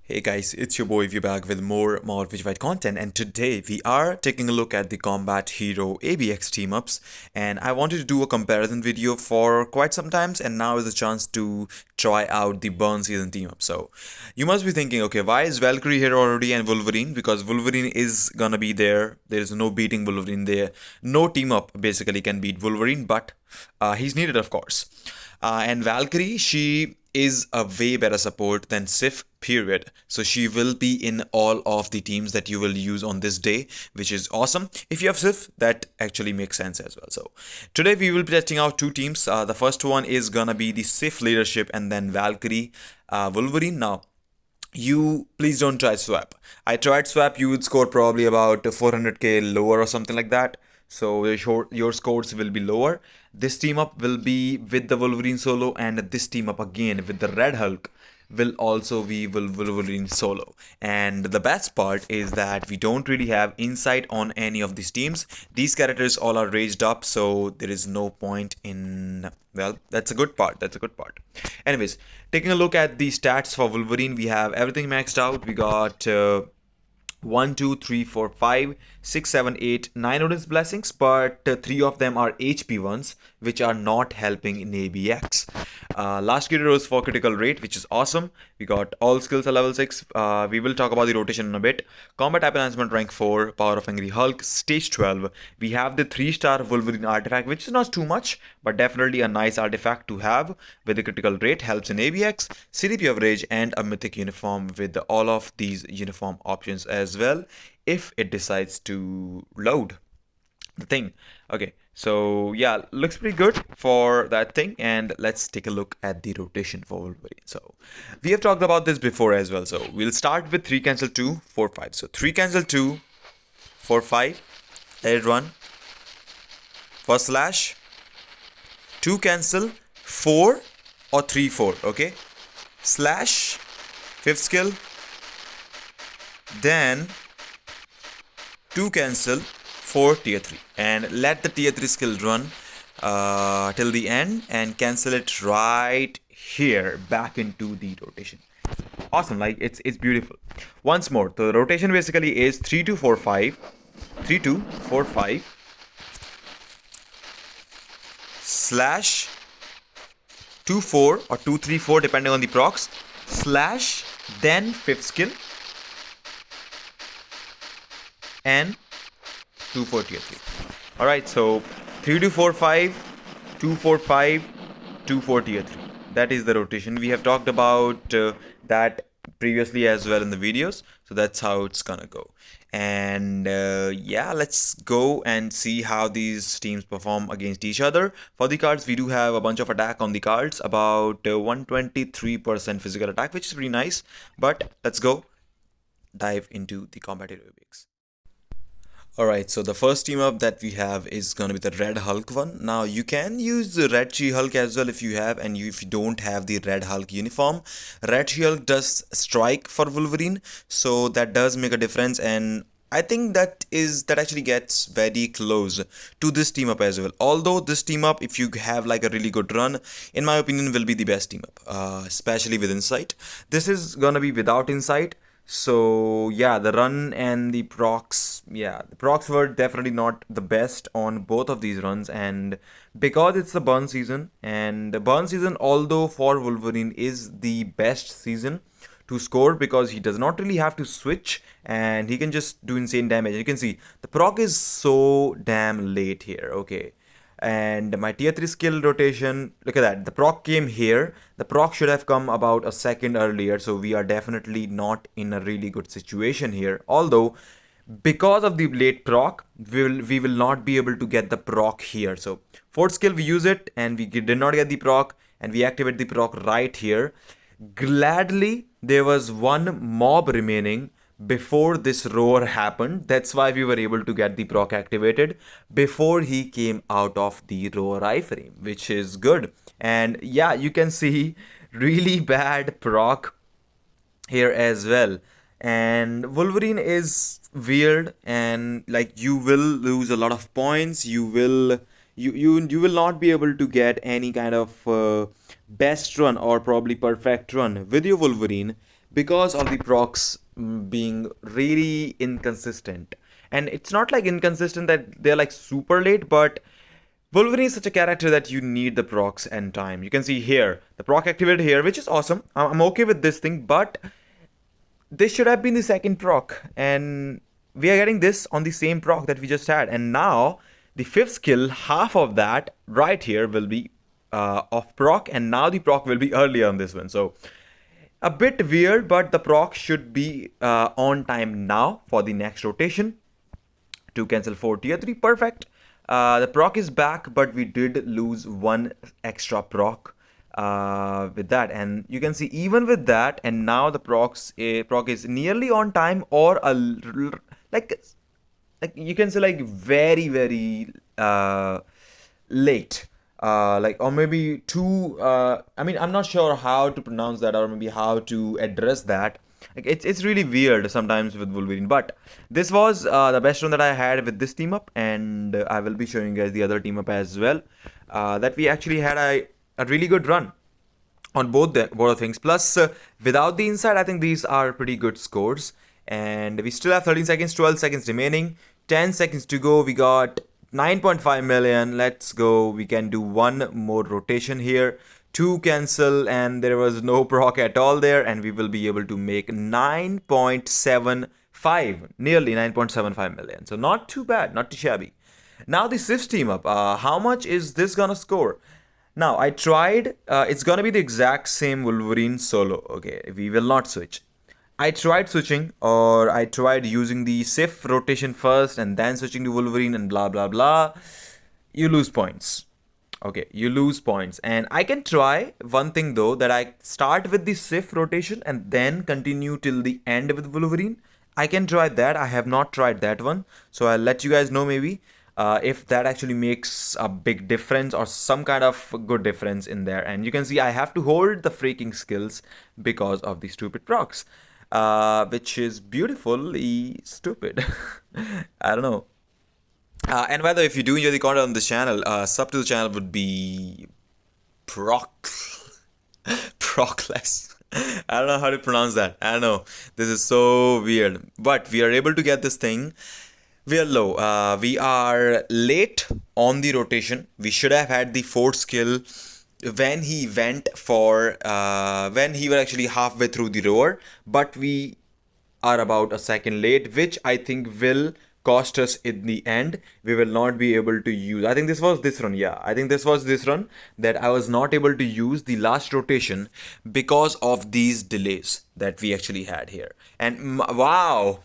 Hey guys, it's your boy V back with more Visual content, and today we are taking a look at the Combat Hero ABX team ups. And I wanted to do a comparison video for quite some times, and now is a chance to try out the Burn season team up. So you must be thinking, okay, why is Valkyrie here already and Wolverine? Because Wolverine is gonna be there. There is no beating Wolverine there. No team up basically can beat Wolverine, but he's needed, of course. And Valkyrie, she is a way better support than Sif, period. So she will be in all of the teams that you will use on this day, which is awesome. If you have Sif, that actually makes sense as well. So today we will be testing out two teams. The first one is gonna be the Sif leadership and then Valkyrie, Wolverine. Now, you please don't try swap. I tried swap, you would score probably about 400k lower or something like that. So your scores will be lower. This team up will be with the Wolverine solo, and this team up again with the Red Hulk will also be Wolverine solo. And the best part is that we don't really have insight on any of these teams. These characters all are raised up, so there is no point in, well, that's a good part. That's a good part. Anyways, taking a look at the stats for Wolverine, we have everything maxed out. We got 1, 2, 3, 4, 5, 6, 7, 8, 9 Odin's blessings, but 3 of them are HP ones, which are not helping in ABX. Last gear rose for critical rate, which is awesome. We got all skills at level 6. We will talk about the rotation in a bit. Combat type enhancement rank 4, power of angry Hulk, stage 12. We have the 3-star Wolverine artifact, which is not too much, but definitely a nice artifact to have with the critical rate, helps in ABX, CDP average, and a mythic uniform with all of these uniform options as well, if it decides to load the thing. Okay, so yeah, looks pretty good for that thing, and let's take a look at the rotation for Wolverine. So we have talked about this before as well, so we'll start with 3 cancel 2 4 5. So 3 cancel 2 4 5, let it run for slash, 2 cancel 4 or 3 4. Okay, slash, 5th skill, then 2 cancel 4 tier 3, and let the tier 3 skill run till the end and cancel it right here back into the rotation. Awesome, like it's beautiful. Once more, the rotation basically is 3 2 4 5, 3 2 4 5 slash 2 4 or 2 3 4 depending on the procs, slash, then 5th skill, and 2 4 tier 3. Alright, so 3 2 4 5, 2 4 5, 2 4 tier 3. That is the rotation. We have talked about that previously as well in the videos, so that's how it's gonna go. And yeah, let's go and see how these teams perform against each other. For the cards, we do have a bunch of attack on the cards, about 123% physical attack, which is pretty nice. But let's go dive into the combat aerobics. Alright, so the first team up that we have is gonna be the Red Hulk one. Now you can use the Red She-Hulk as well if you have, and if you don't have the Red Hulk uniform. Red She-Hulk does strike for Wolverine, so that does make a difference, and I think that actually gets very close to this team up as well. Although this team up, if you have like a really good run, in my opinion, will be the best team up, especially with Insight. This is gonna be without Insight. So yeah, the run and the procs, yeah, the procs were definitely not the best on both of these runs, and because it's the burn season, and the burn season, although for Wolverine is the best season to score because he does not really have to switch and he can just do insane damage. You can see the proc is so damn late here. Okay, and my tier 3 skill rotation, look at that, the proc came here. The proc should have come about a second earlier, so we are definitely not in a really good situation here. Although because of the late proc, we will not be able to get the proc here. So 4th skill we use it and we did not get the proc, and we activate the proc right here. Gladly there was one mob remaining before this roar happened. That's why we were able to get the proc activated before he came out of the roar iframe, which is good. And yeah, you can see really bad proc here as well. And Wolverine is weird, and like you will lose a lot of points. You will not be able to get any kind of best run or probably perfect run with your Wolverine, because of the procs being really inconsistent. And it's not like inconsistent that they're like super late, but Wolverine is such a character that you need the procs and time. You can see here, the proc activated here, which is awesome. I'm okay with this thing, but this should have been the second proc, and we are getting this on the same proc that we just had. And now the fifth skill, half of that right here will be off proc, and now the proc will be earlier on this one. So a bit weird, but the proc should be on time now for the next rotation to cancel 4 tier 3. Perfect. The proc is back, but we did lose one extra proc with that, and you can see even with that, and now the proc is nearly on time, or like you can say like very late, like, or maybe too I mean, I'm not sure how to pronounce that, or maybe how to address that. Like, it's really weird sometimes with Wolverine, but this was the best run that I had with this team up, and I will be showing you guys the other team up as well, that we actually had a really good run on both things. Plus, without the inside, I think these are pretty good scores. And we still have 13 seconds, 12 seconds remaining, 10 seconds to go. We got 9.5 million. Let's go. We can do one more rotation here. Two cancel, and there was no proc at all there, and we will be able to make 9.75, nearly 9.75 million. So not too bad, not too shabby. Now the Sif's team up. How much is this gonna score? Now I tried. It's gonna be the exact same Wolverine solo. Okay, we will not switch. I tried switching, or I tried using the Sif rotation first and then switching to Wolverine and blah blah blah. You lose points. Okay, you lose points. And I can try one thing though, that I start with the Sif rotation and then continue till the end with Wolverine. I can try that. I have not tried that one, so I'll let you guys know maybe if that actually makes a big difference or some kind of good difference in there. And you can see I have to hold the freaking skills because of the stupid procs, which is beautifully stupid. I don't know. And by the way, if you do enjoy the content on this channel, sub to the channel would be proc procless. I don't know how to pronounce that. I don't know. This is so weird. But we are able to get this thing. We are low. We are late on the rotation. We should have had the fourth skill when he went for when he was actually halfway through the roar, but we are about a second late, which I think will cost us in the end. We will not be able to use, I think this was this run, yeah, I think this was this run that I was not able to use the last rotation because of these delays that we actually had here. And wow,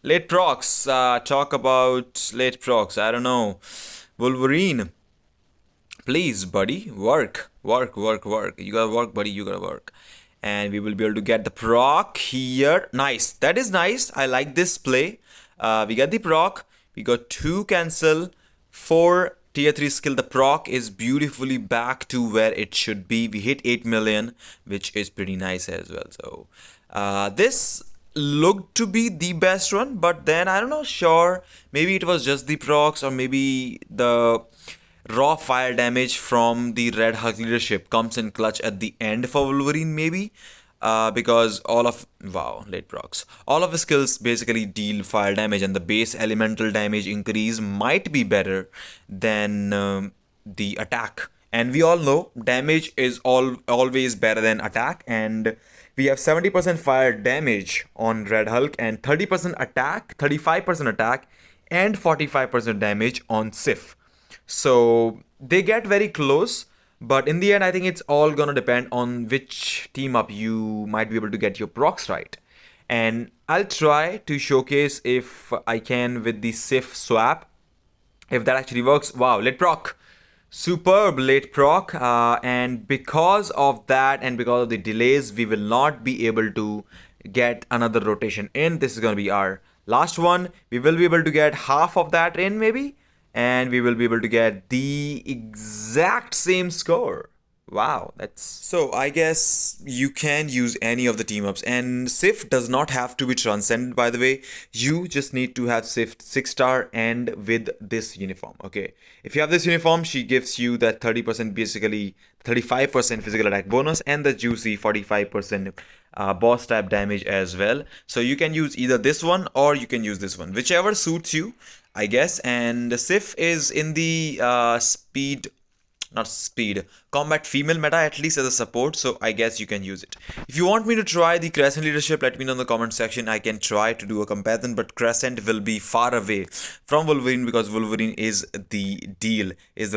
late procs, talk about late procs, I don't know. Wolverine, please buddy, work. You gotta work, buddy, you gotta work. And we will be able to get the proc here. Nice, that is nice. I like this play. We get the proc, we got 2 cancel, 4 tier 3 skill. The proc is beautifully back to where it should be. We hit 8 million, which is pretty nice as well. So this looked to be the best one, but then I don't know, sure, maybe it was just the procs, or maybe the raw fire damage from the Red Hulk leadership comes in clutch at the end for Wolverine, maybe. Because all of, wow, late procs, all of his skills basically deal fire damage, and the base elemental damage increase might be better than the attack. And we all know damage is always better than attack, and we have 70% fire damage on Red Hulk, and 30% attack, 35% attack, and 45% damage on Sif. So they get very close, but in the end, I think it's all gonna depend on which team up you might be able to get your procs right. And I'll try to showcase if I can with the Sif swap, if that actually works. Wow, late proc, superb late proc, and because of that and because of the delays, we will not be able to get another rotation in. This is gonna be our last one. We will be able to get half of that in maybe, and we will be able to get the exact same score. Wow, that's... So I guess you can use any of the team ups, and Sif does not have to be transcended, by the way. You just need to have Sif 6-star and with this uniform, okay? If you have this uniform, she gives you that 30%, basically 35% physical attack bonus, and the juicy 45% boss type damage as well. So you can use either this one or you can use this one, whichever suits you, I guess. And Sif is in the combat female meta, at least as a support, so I guess you can use it. If you want me to try the Crescent leadership, let me know in the comment section. I can try to do a comparison, but Crescent will be far away from Wolverine because Wolverine is the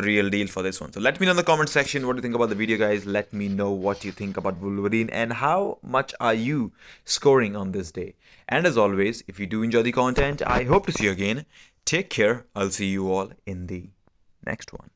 real deal for this one. So let me know in the comment section what you think about the video, guys. Let me know what you think about Wolverine and how much are you scoring on this day. And as always, if you do enjoy the content, I hope to see you again. Take care. I'll see you all in the next one.